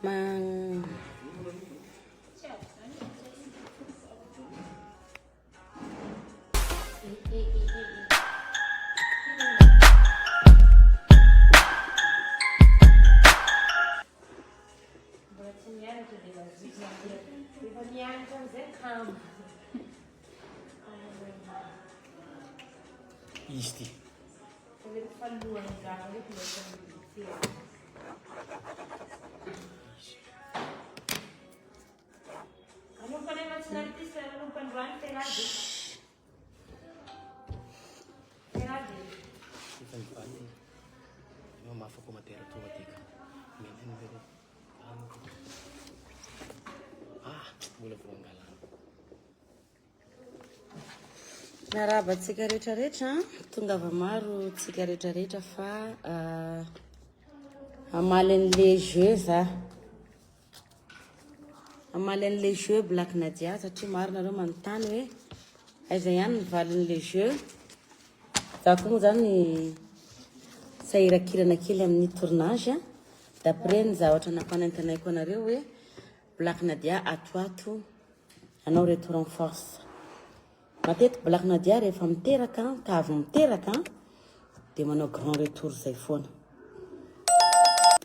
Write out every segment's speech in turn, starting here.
Man. Isti. Mama aku materi tu ketika mungkin begitu. Boleh pulang galang. Narabantsika rehetrarehetra tonga va maro tsika rehetrarehetra fa amaly an'le jeu za amaly an'le jeu Black Nadia satria maro nareo manontany hoe aiza ihany nivalin'le jeu za koa moa zany sahirakirana kely amin'ny tournage d'après ny zavatra nampanentanayko anareo hoe Black Nadia atoato anao retour en force. Matetiky Black Nadia rehefa miteraka ka avy miteraka dia manao grand retour zay foana.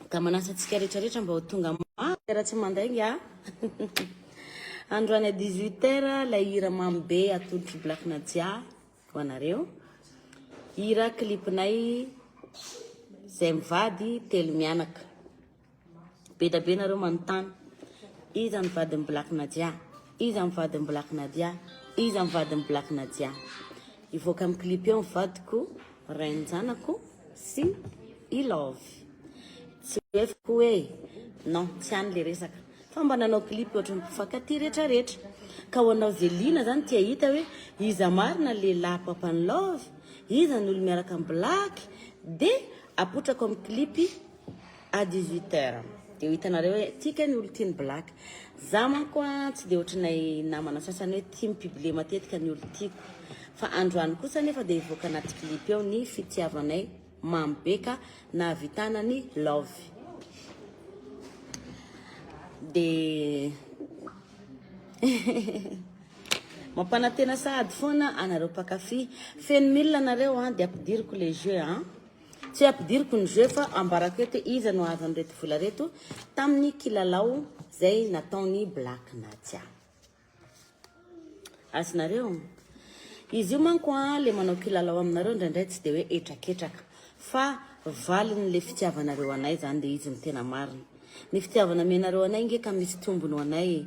Ka manasa antsika rehetrarehetra mba ho tonga raha tsy mandaingy androany à 18h la hira mamy be atolotry Black Nadia ho anareo. Hira clipnay zay mivady telo mianaka. Be da be nareo manontany iza ny vadin'ny Black Nadia, iza ny vadin'ny Black Nadia, iza ny vadin'ny Black Nadia. Ivoaka amin'ny clip eo ny vadiko Rainjanako sy I Love. Tsy hoe hoe non tsy any le resaka fa mba nanao clip ohatra ny mpifankatia rehetrarehetra ka ho anao Zelina zany tia hita hoe iza marina lehilahy papany Love, iza ny olo miaraka amin'ny Black dia apotrako amin'ny clip à 18h. Dia ho hitanareo hoe tika ny olo tiany Black. Za manko tsy dia ohatranay namana sasany hoe tia mipiblie matetika ny olo tiako fa androany kosa nefa dia ivoaka anaty clip eo ny fitiavanay mamy be ka nahavitana ny Love. Dia mampanantena sahady foana anareo mpakafy feno milina anareo dia ampidiriko le jeu tsy ampidiriko ny jeu fa ambarako eto iza no azo an'ireto vola reto tamin'ny kilalao zay nataony Black Nadia. Azonareo izy io manko le manao kilalao aminareo indraindray tsy dia hoe etraketraka fa valin'le fitiavanareo anay zany dia izy ny tena marina. Ny fitiavana menareo anay nge ka misy tombony ho anay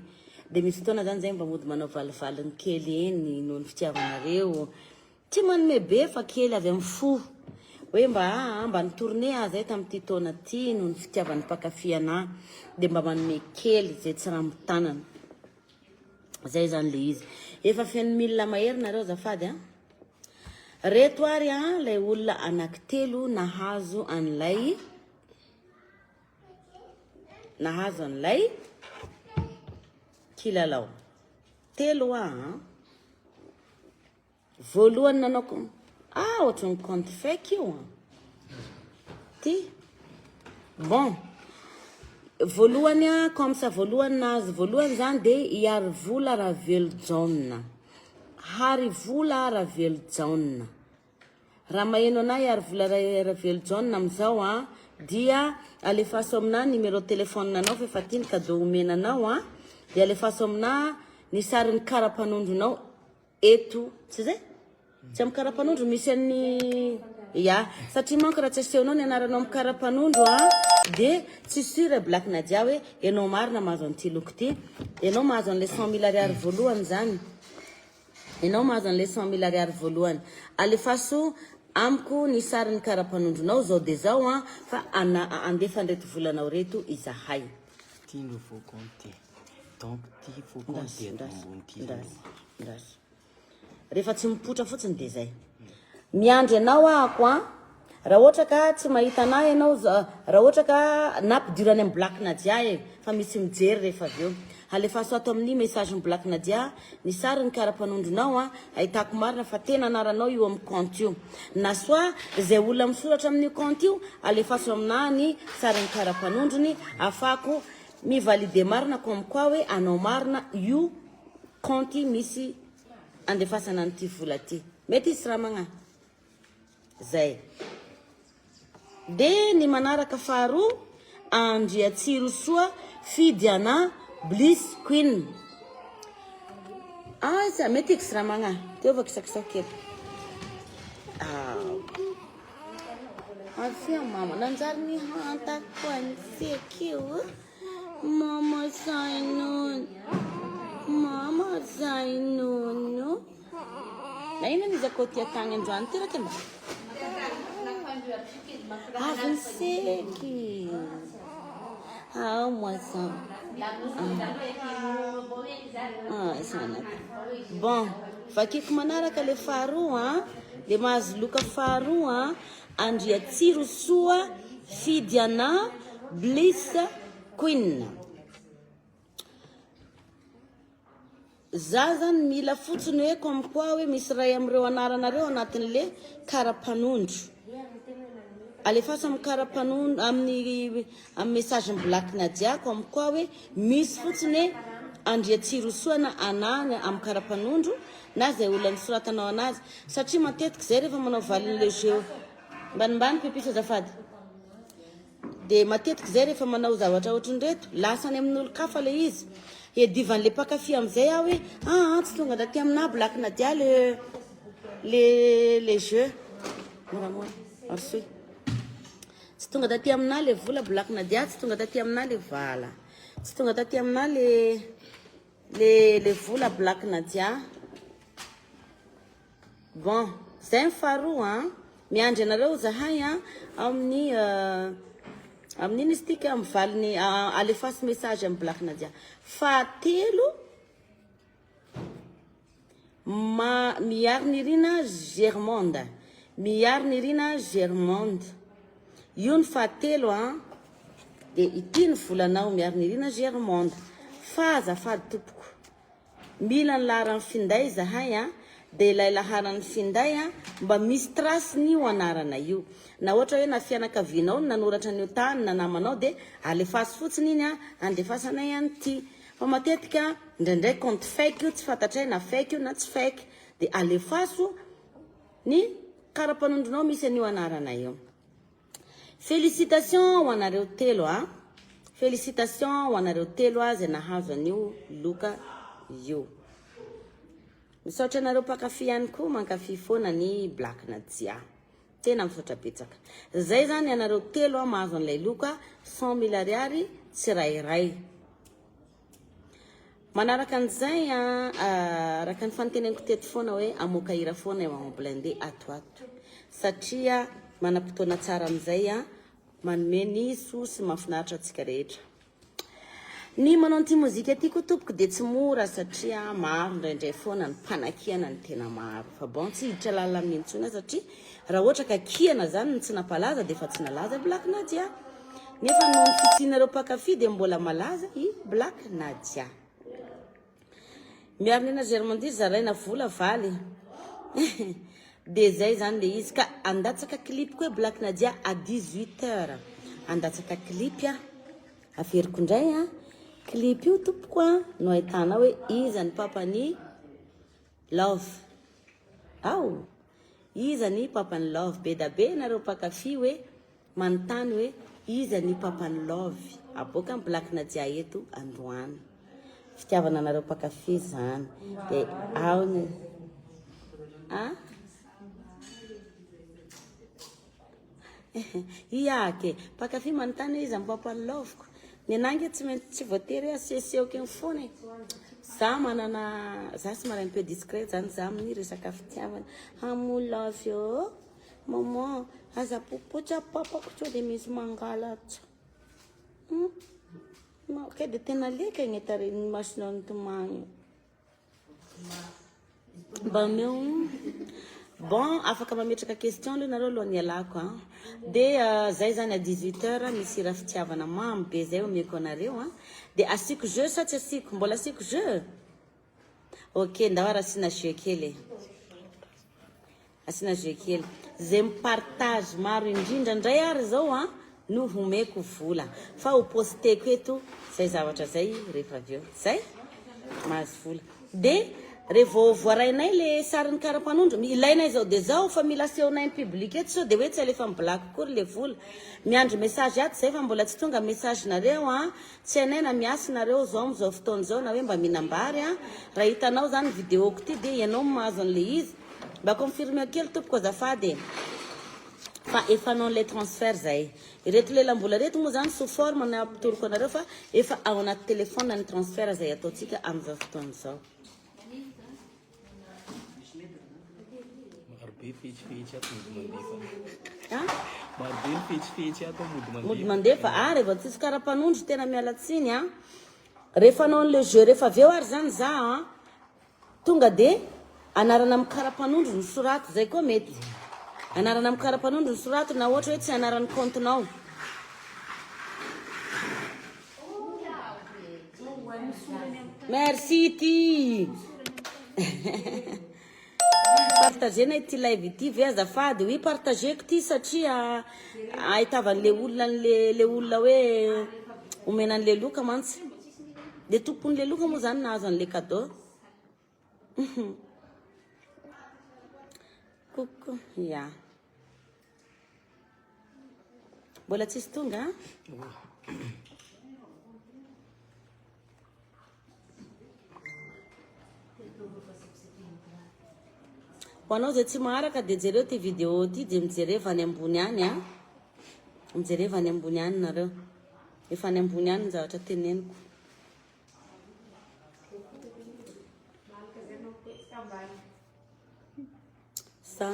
dia misy fotoana zany zay mba mody manao valivaliny kely eny noho ny fitiavanareo. Tsy manome be fa kely avy amin'ny fo hoe mba nitourné zay tamin'ity taona ty noho ny fitiavan'ny mpakafy anahy dia mba manome kely zay tsy raha mitanana zay zany le izy. Efa feno milina mahery nareo zafady reto ary lay olona anankitelo nahazo an'ilay kilalao telo voalohany nanao ohatra ny compte fake io ty bon voalohany comme ça voalohany nahazo voalohany zany dia Iarivola Raveljaona Harivola Raveljaona raha maheno anahy Iarivola Raveljaona amin'izao dia alefaso amina numéro téléphone anao fa efa tiny cadeau omenanao dia alefaso amina ny sarin'ny karapanondronao eto tsy zay tsy amin'ny karapanondro misy an'ny satria manko raha tsy asehonao ny anaranao amin'ny karapanondro dia tsy sûr Black Nadia hoe ianao marina mahazo an'ity loko ty, ianao mahazo an'le 100 000 ariary voalohany zany, ianao mahazo an'le 100 000 ariary voalohany. Alefaso amiko ny sarin'ny karapanondronao zao dia zao fa andefa nreto volanao reto izahay. Tino faut compter. Donc ty faut compter ambony ty. Ndrasy. Rehefa tsy mipotra fotsiny dia zay. Miandry anao ako raha ohatra ka tsy mahita anahy ianao raha ohatra ka nampidirany amin'ny Black Nadia fa misy mijery rehefa avy eo. Alefaso ato amin'ny message ny Black Nadia ny sarin'ny karapanondronao ahitako marina fa tena anaranao io amin'ny compte io. Na soit zay olona misoratra amin'ny compte io alefaso aminahy ny sarin'ny karapanondrony afako mivalide marina comme quoi hoe anao marina io compte misy andefasana an'ity vola ty. Mety izy raha magnahy zay. De ny manaraka faharoa Andriatsiro soa Fidiana Bliss Queen. Za mety izy raha magnahy teo va kisakisao kely. Afia mama nanjary ny hantako any fekeo. Mama Zainun. Mama Zainun. Na ina ny zakao tia tagny androany ty raha mba. Avy ny seky. Moisson. Sanaka. Bon, vakiko manaraka le faharoa, le mahazo loka faharoa, Andriatsiro soa Fidiana Bliss Queen. Za zany mila fotsiny hoe comme quoi hoe misy ray amreo anaranareo anatin'le karapanondro. Alefasa amin'ny karapanondro amin'ny message black Nadia comme quoi hoe misy fotsiny hoe Andriatsiro soa na anana amin'ny karapanondro na zay olona nisoratanao anazy satria matetiky zay rehefa manao valin'le jeu mbanimbany pipisa azafady. De matetiky zay rehefa manao zavatra ohatrin'reto lasany amin'olo kafa le izy. Edivan'le mpakafy am'zay aho hoe tsy tonga daty amina black Nadia le jeu. Moramora arsoy. Tsy tonga daty amina le vola black Nadia, tsy tonga daty amina le vala. Tsy tonga daty amina le vola black Nadia. Bon, zay faharoa miandry anareo zahay amin'ny stick amin'ny valiny alefasy message amin'ny black Nadia. Fahatelo miary nirina Germonde. Miary nirina Germonde. Io ny fahatelo de ity ny volanao miary nirina Germonde. Fa azafady tompoko. Mila ny laharany finday zahay de ilay laharany finday mba misy traceny io anarana io. Na ohatra hoe na fianakavianao nanoratra an'io tany na namanao de alefasy fotsiny iny andefasanay ihany ty. Fa matetika ndraindray compte fake io tsy fantatray na fake io na tsy fake de alefaso ny karapanondronao misy an'io anarana io. Félicitations ho anareo telo Félicitations ho anareo telo zay nahazo an'io loka io. Misaotra anareo mpakafy ihany koa mankafy foana ny black Nadia. Tena misaotra betsaka. Zay zany anareo telo mahazo an'ilay loka 100,000 ariary tsirairay. Manaraka an'izay araka ny fanoteneniko teto foana hoe amoaka hira foana Maman Blindé atoato. Satria manam-potoana tsara amin'izay manome ny sosy mahafinaritra antsika rehetra. Ny manao an'ity mozika ty koa tompoko de tsy mora satria maro indraindray foana ny mpanakiana ny tena maro. Fa bon tsy hiditra lalina amin'intsona satria raha ohatra ka kiana zany tsy napalaza de fa tsy nalaza black Nadia. Nefa no fitsinareo mpakafy de mbola malaza i black Nadia. Miary nena Germonde zaraina vola valy. De zay zany le izy ka andatsaka clip koa black Nadia à 18h. Andatsaka clip averiko indray clip io tompoko no ahitana hoe iza ny papany Love. Iza ny papany Love be da be nareo mpakafy hoe manontany hoe iza ny papany Love. Aboaka ny black Nadia eto androany. Fitiavana nareo mpakafy zany. De ao ny iake mpakafy manontany iza ny papany Love ko. Ny anangy tsy voatery asieseoko eny foana. Za manana za sy maray un peu discret zany za amin'ny resaka fitiavana. Amo Love yo. Maman, aza popotra papako to de misy mangalatra. Ke de tena leka igny tare ny masina ny tomagno. Bon, afaka mametraka question lo nareo lo ny alako De zay zany à 18h misy hira fitiavana mamy be zay omeko anareo De asiko jeu sa tsy asiko? Mbola asiko jeu? Ok, ndawara asina jeu kely. Asina jeu kely. Zay mipartage maro indrindra ndray ary zao no homeko vola fa ho posteko eto zay zavatra zay rehefa avy eo zay mahazo vola de rehefa voarainay le sariny karapanondro ilainay zao de zao fa mila asehonay ny public eto sao de hoe tsy alefa miblako kory le vola miandro message ato zay fa mbola tsy tonga message nareo tsy anay na miasa nareo zao am'izao fotoana zao na hoe mba mihinam-bary raha hitanao zany vidéoko ty de ianao mahazo an'le izy mba confirme kely tompoko azafady fa efa anao le transfert zay ireto le lambola reto moa zany sous forme na apitoroko anareo fa efa ao anaty telefona ny transfert zay ataotsika am'izao fotoana zao marobe fetsifetsy ato mody mandefa a marobe ny fetsifetsy ato mody mandefa rehefa tsisy karapanondro tena mialatsiny rehefa anao an'le jeu rehefa avy eo ary zany za tonga de anarana amin'ny karapanondro ny sorato zay koa mety anarana amin'ny karapanondro ny sorato na ohatra hoe tsy anarany comptenao merci ty partagena ity live ity ve azafady oui partageko ty satria ahitavan'le olona le olona hoe omenan'le loka mantsy de tompon'le loka moa zany nahazo an'le cadeau coucou ya mbola tsisy tonga ho anao zay tsy maharaka de jereo ty vidéo ty de mijereva any ambony any mijereva any ambony any nareo efa any ambony any ny zavatra teneniko sa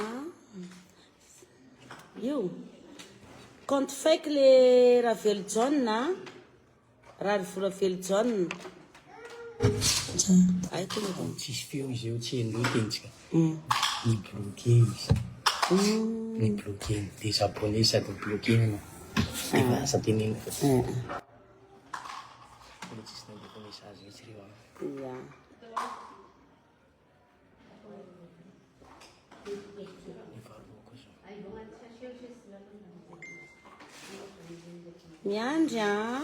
io compte fake le Ravel John raha vola velo John ay tena tsisy feo izy eo tsy endo tentsika ni bloqué izy ni bloqué de japonais sady bloqué anao de vasa tenena fa tsisy nandefa message mihitsy reo ya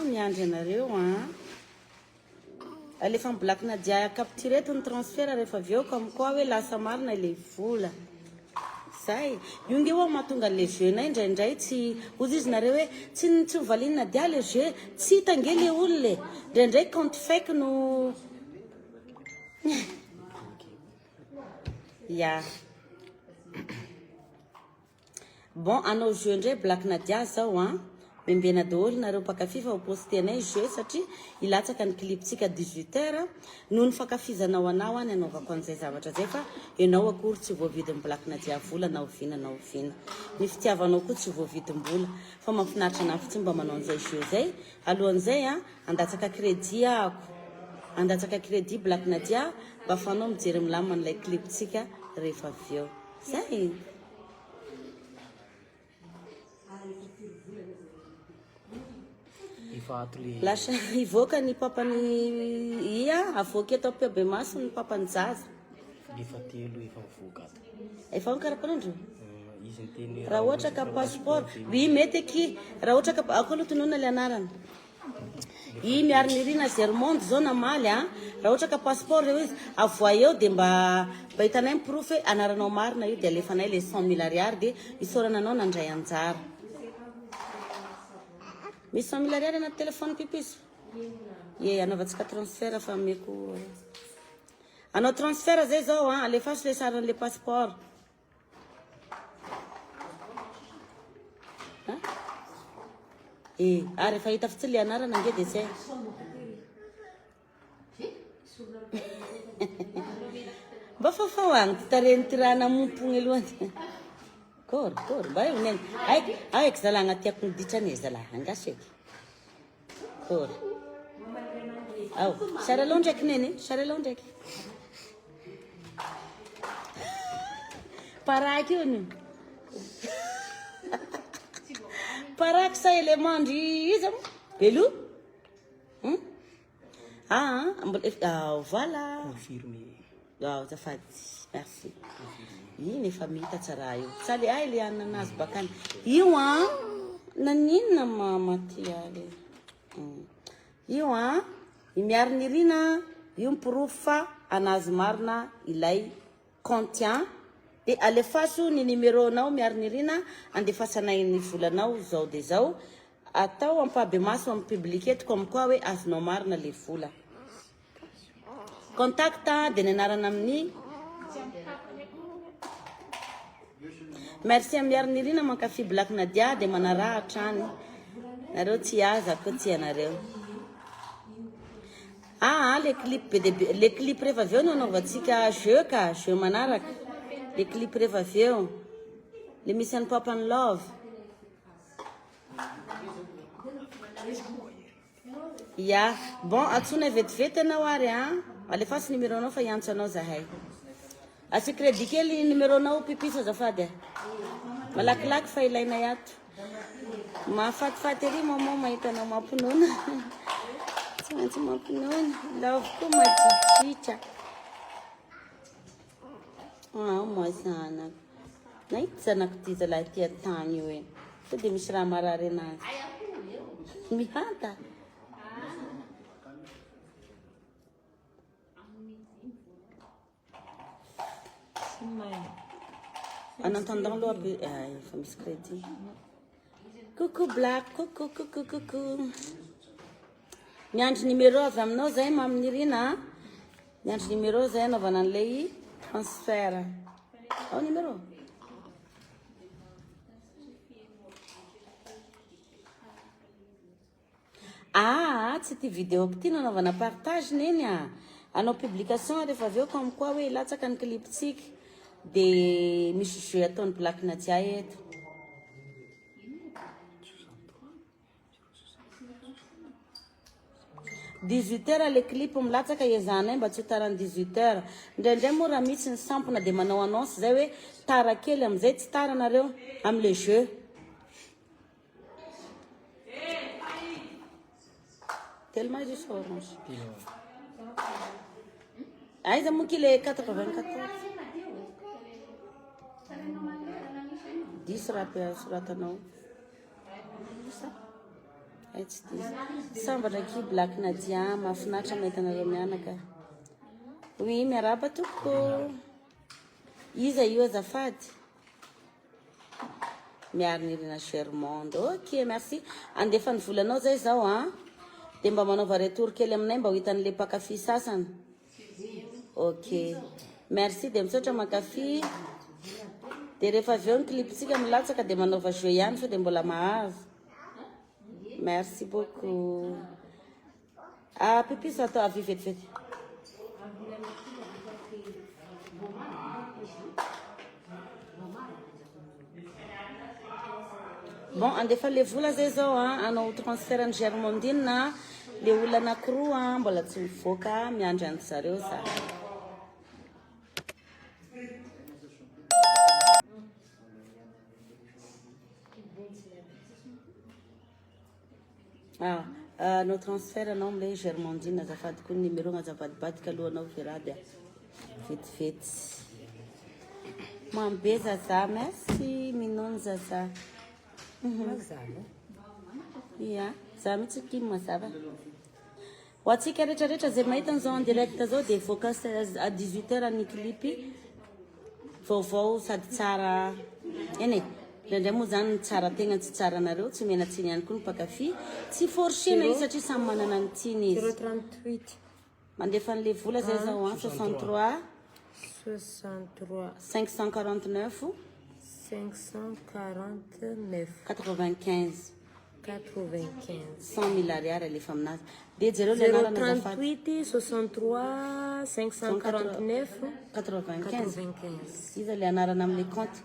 miandry anareo alefa miblaky dia capturé ny transfert rehefa avy eo comme quoi hoe lasa marina le vola zay io nge ho mahatonga le jeu nay indraindray tsy ozy izy nareo hoe tsy mivalinina dia le jeu tsy hitange le olona indraindray compte fake no ya bon anao jeu indray blaky nadia zao membena daholo nareo mpakafy fa ho postenay jeu satria ilatsaka ny cliptsika 18h noho ny fakafizanao anao any anaovako an'izay zavatra zay fa ianao akory tsy voavidy blaky nadia vola na ovina ny fitiavanao koa tsy voavidim-bola fa mafinaritra anafo tsy mba manao an'izay jeu zay alohan'izay andatsaka crédit andatsaka crédit blaky nadia mba fanao mijery milamina n'ilay cliptsika rehefa avy eo zay lasa ivoaka ny papany avoaka eto ampebe maso ny papany zaza efa telo efa mivoaka ato efa mikarapanandro izy ny teny raha ohatra ka passeport i mety aky raha ohatra ka ako aloha tonona le anarana i miary nirina Zermonde zao namaly raha ohatra ka passeport reo izy avoa eo de mba hitanay proof hoe anaranao marina io de alefanay le 100 000 ariary de isorananao nandray anjara misy 100 000 ariary anaty telefone pipiso anaovantsika transfert fa ameko anao transfert zay zao alefaso le saran'le passeport rehefa hita fa tsy le anarana nge de zay mba fafao agny ty tareny ty raha namompogny alohany kory mba eo neny aiky zalahy agnaty ako niditrane zalahy angaseky kory ao sarelao ndraiky neny sarelao ndraiky paraky io ny paraky sa élément-ndry izy belo voilà confirmé zafady merci iny efa mita tsara io sale le ananazy bakany io Naninona mama ty ary. Io miaro ny rina, io mipirofo fa anazy marina ilay contient. Dia alefaso ny numéronao miaro ny rina, andefasanay ny volanao zao dia zao. Atao ampabe maso amin'ny public eto comme quoi hoe azonao marina le vola. Contact dia ny anarana amin'ny merci amiaro ny rina mankafy Black Nadia dia manarahatra any. Nareo tsy aza koa tsy anareo. Le clip be dia be, le clip rehefa avy eo no anaovantsika jeu manaraka. Le clip rehefa avy eo, le misy an'ny Papa and Love. Ya, bon, atsona vetivety anao ary alefaso numéronao fa hiantso anao zahay. Asio crédit kely numéronao pipiso azafady. Malakilaky fa ilaina yato. Mahafatifaty ery maman mahita anao mampinoana. Tsy maintsy mampinoana. Love koa majitritra. Moa zanako. Na ito zanako ty zalahy tia tany io e. Sao dia misy raha marary anazy. Mihanta. En attendant l'eau, faut me crédit. Coucou Black, coucou. Miandry numéro avy aminao zay mamin'ny rina. Miandry numéro zay anaovana an'ilay transfert. Ao numéro. Tsy ty vidéo ty nanaovana partage neny anao publication rehefa avy eo comme quoi hoe latsaka ny cliptsika dia misy jeu ataony Black Nadia eto. « 18h le clip milatsaka ezanay mba tsy ho tarany 18h. Indraindray moa raha misy ny sampona dia manao annonce zay hoe tara kely amin'izay tsy tara nareo amin'le jeu. Tellement juste orange. Aiza moa qu'il est 94. 10 raha soratanao. Tsy diso. Sambatra aky Black Nadia, mahafinaritra mahita anareo mianaka. Oui, miarahaba tompoko. Iza io azafady? Miaro ny rina Germonde. Ok, merci. Andefa ny volanao zay zao dia mba manaova retour kely aminay mba ho hitan'le mpakafy sasany. Ok. Merci dia misaotra makafy. Dia rehefa avy eo ny cliptsika milatsaka dia manaova jeu ihany sao dia mbola mahazo. Merci beaucoup. Pipiso atao avy vetivety. Bon, andefa le vola zay zao anao transfert ny Germondine le olona anankiroa mbola tsy mivoaka miandry an'ny zareo sa. Anao transfert anao am'le Germondine azafady koa ny numéro azafadibadika alohanao verady vetivety. Mambe zaza, merci minono zaza. Ya, za mihitsy kimo mazava. Ho antsika rehetrarehetra zay mahita an'izao en direct zao dia focus à 18h ny clip. Vaovao sady tsara. Eny indraindray moa zany ny tsara tegna tsy tsara anareo, tsy mena tsiny ihany koa ny mpakafy. Tsy forcena izy satria samy manana ny tiany izy. 038. Mandefa an'le vola zay zao 63 549 549 95 95 100 000 ariary alefa aminazy. Dia jereo le anarana azafady. 038 63 549 95 95. izy le anarana amin'le compte.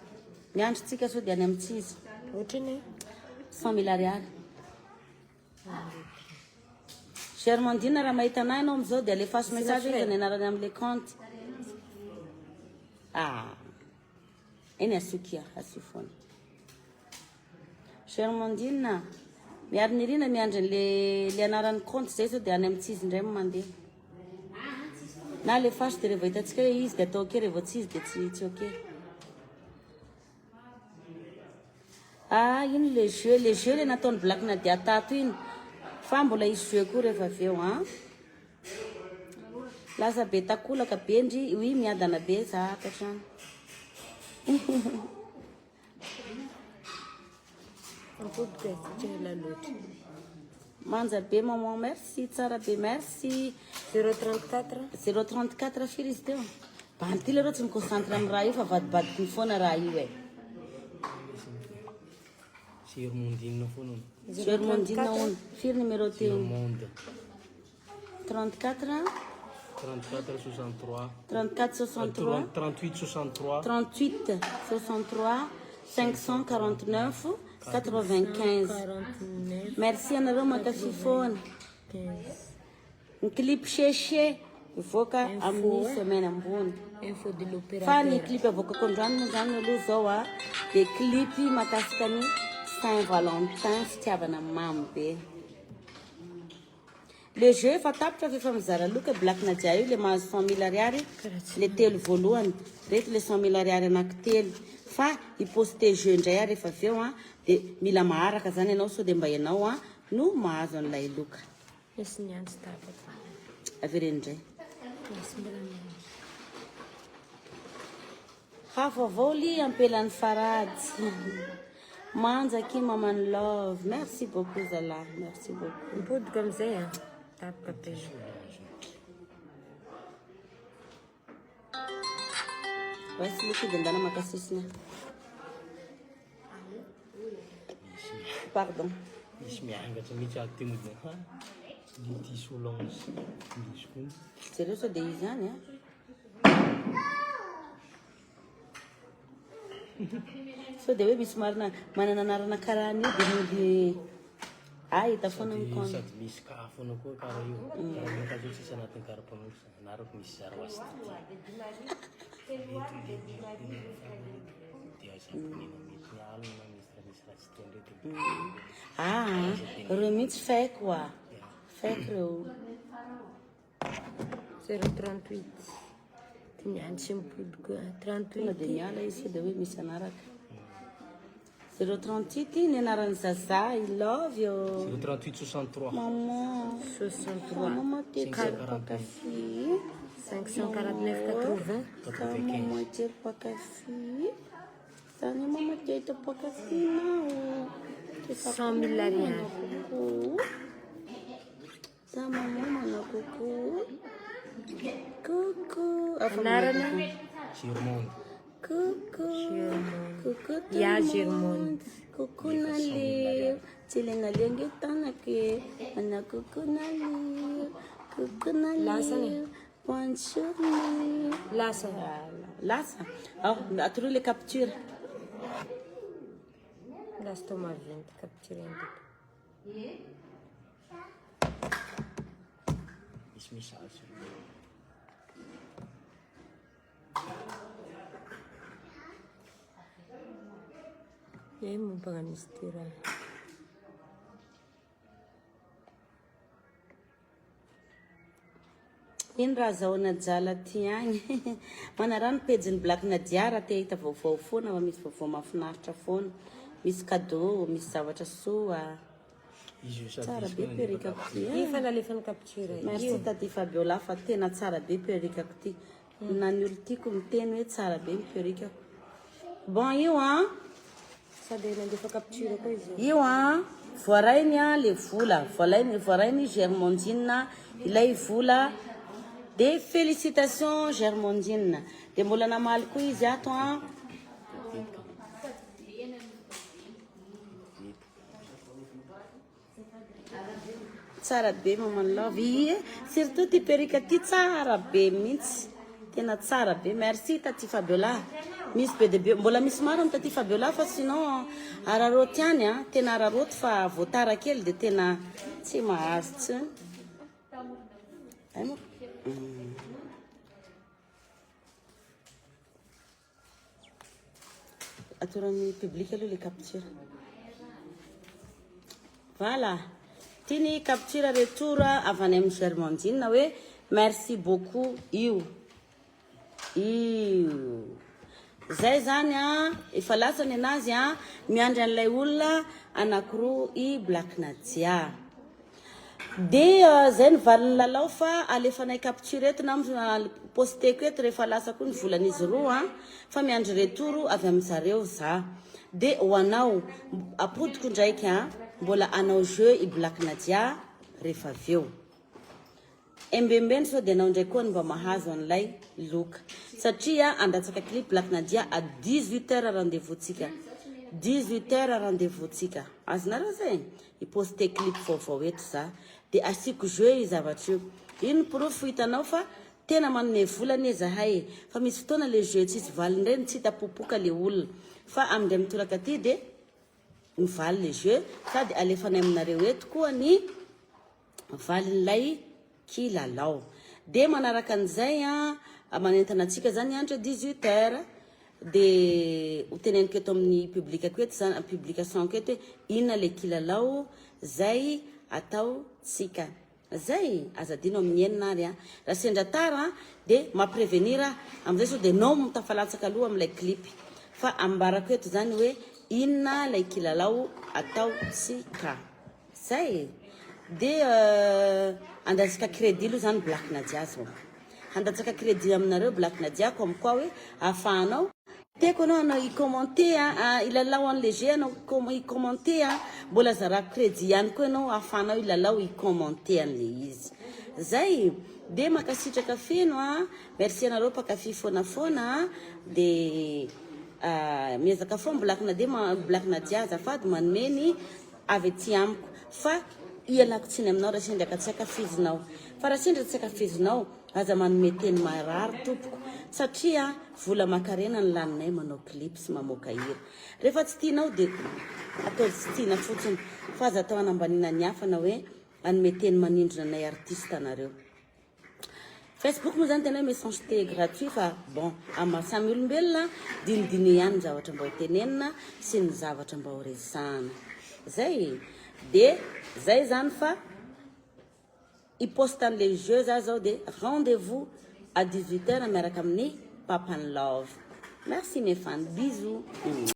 Miandry tsika sao dia any amin'tsy izy. Ohatrany 100 000 ariary. Germondine raha mahita anahy anao am'izao dia alefaso message izy ny anarana amin'le compte. Eny asokia asio foana. Germondine miaro ny rina miandry le anaran'ny compte zay sao dia any amin'tsy izy indray mandeha. Na alefaso dia rehefa hitantsika hoe izy dia atao ok rehefa tsy izy dia tsy ok. ino le jeu le nataony Black Nadia tato iny fa mbola isy jeu koa rehefa avy eo lasa be takolaka be ndry oui miadana be za atrano Mipodiky tsy la loatra. manja be maman merci tsara be merci 034 034 firy izy teo banty leroa tsy miconcentre amin'ny raha io fa vadibadiko ny foana raha io e Sermondina foana. Germondina ono firy numéro teo Sermonde. 34 34 63. 34 63 38 63. 38 63 549 95 49 merci anareo makafy foana 15. ny clip cheche mivoaka amin'ny semaine ambony Info de fa ny l'opérateur. clip avoakako androany moa zany aloha zao dia clip mahakasika ny Saint Valentin fitiavana mamy be le jeu efa tapitra fa efa mizara loka Black Nadia io le mahazo 100 000 ariary le telo voalohany reto le 100 000 ariary anankitelo fa hiposte jeu indray ary rehefa avy eo dia mila maharaka zany ianao so dia mba ianao no mahazo an'ilay loka Misy ny antsy tapaka. averendray Misy mbola ny hafa avao li ampelan'ny farady manjaky maman love merci beaucoup zalahy merci beaucoup mipodiky amizay tapaka be. Voici le coup d'endana makasisina. Pardon. Misy miangatra mihitsy ato temodina ha lity solange indrisy koa Sérieux ça des izany So de hoe misy marina manana anarana karaha an'io dia mody hita foana mikona. sady misy kafona koa karaha io karaha io kazo tsisy anatin'ny karapan'osa anarako misy zara ho azy dia zaponina mety ny alina misy raha tsy tendrety Reo mihitsy faiko faiko reo 038 ty miandry mipodiky tonga 38 dia miala izy dia hoe misy anaraka 038 ny anaran'ny zaza I love yo 38 63 maman 63 maman tetery pakafy 549 80 maman tetery pakafy zany maman tetery pakafy nao 100 000 ariary. za maman mana coucou coucou Anarana Germonde coucou coucou tout Ya le monde. Germonde. Coucou Naleo. Tilengaleo ngetanake. Ana coucou Naleo. Coucou Lasa ni? Naleo. Bonjour Naleo. lasa Lasa. Aturu les captures. lasa toma 20 capture misy message yay mompagna misy ty raha Ino raha zahoana jala ty agny. Manarano pejin'ny Black Nadia raha te hita vaovao foana fa misy vaovao mahafinaritra foana. Misy cadeau, misy zavatra soa. izy io Tsara sady be perikako ty. io fanalefany capture Merci tati Fabiola fa tena tsara be perikako ty. Na ny olo tiako miteny hoe tsara be ny perikako. Bon io sady nandefa capture koa izy io voarainy le vola. Voarainy Germondine ilay vola. Des félicitations Germondine. De mbola namaly koa izy ato tsara be maman love surtout ty perika ty tsara be mihitsy tena tsara be merci tati Fabiola misy be de be mbola misy maro amin'ny tati Fabiola fa sinon araroty any tena araroty fa voatara kely de tena tsy mahazo tsiny atoran'ny public aloha le capture voilà tiny capture retour avy any amin'ny Germondine hoe merci beaucoup io zay zany a efa lasany anazy a miandry an'ilay olona anankiroa i Black Nadia. De zay nivaliny lalao fa alefanay capture eto na posteko eto rehefa lasa koa ny volan'izy roa fa miandry retour avy amin'zareo za. De ho anao apodiko ndraiky a mbola anao jeu i Black Nadia rehefa aveo. Embembeny so de anao ndraiky koa mba mahazo an'ilay loka satria andatsaka clip Black Nadia à 18h rendez-vous-tsika. 18h rendez-vous-tsika. Azonareo zay i-poste clip vaovao eto za de asiko jeu i zavatra io. Ino proof hitanao fa tena manome volana zahay fa misy fotoana le jeu tsisy valiny reny tsy tapopoka le olona fa amindray mitoraka aty de mivaly le jeu sady alefanay aminareo eto koa ny valin'ilay kilalao. De manaraka an'izay a manentana antsika zany andro 18h de ho teneniko eto amin'ny public ko eto zany publication ko eto inona le kilalao zay atao tsika. Zay azadino amin'ny enina ary a raha sendra tara de maprevenir am'izay so de nao mitafalatsaka aloha amin'ilay clip fa ambarako eto zany hoe inona lay kilalao atao tsika. Zay de andatsaka crédit aloha zany Black Nadia zao. Andatsaka crédit aminareo Black Nadia comme quoi hoe afahanao teko anao i-commenter ilalao an'le jeu anao i-commenter mbola zarako crédit ihany koa anao afahanao ilalao i-commenter an'le izy. Zay de makasitraka feno merci anareo mpakafy foana de miezaka fo Black Nadia azafady manomeny avy aty amiko fa ialako tsiny aminao raha sendra ka tsy akafizinao fa raha sendra tsy akafizinao aza manome teny marary tompoko satria vola makarena ny laninay manao clip sy mamoaka hira. Rehefa tsy tianao de atao tsy tiana fotsiny fa aza atao anambanina ny hafa na hoe anome teny manindrona anay artiste anareo. Facebook moa zany tena hoe message gratuit fa bon samy olombelona dinidiny ihany ny zavatra mba ho tenenina sy ny zavatra mba ho resahana. Zay de zay zany fa i-poste an'le jeu za zao de rendez-vous à 18h miaraka amin'ny Papa and Love. Merci mes fans, bisous.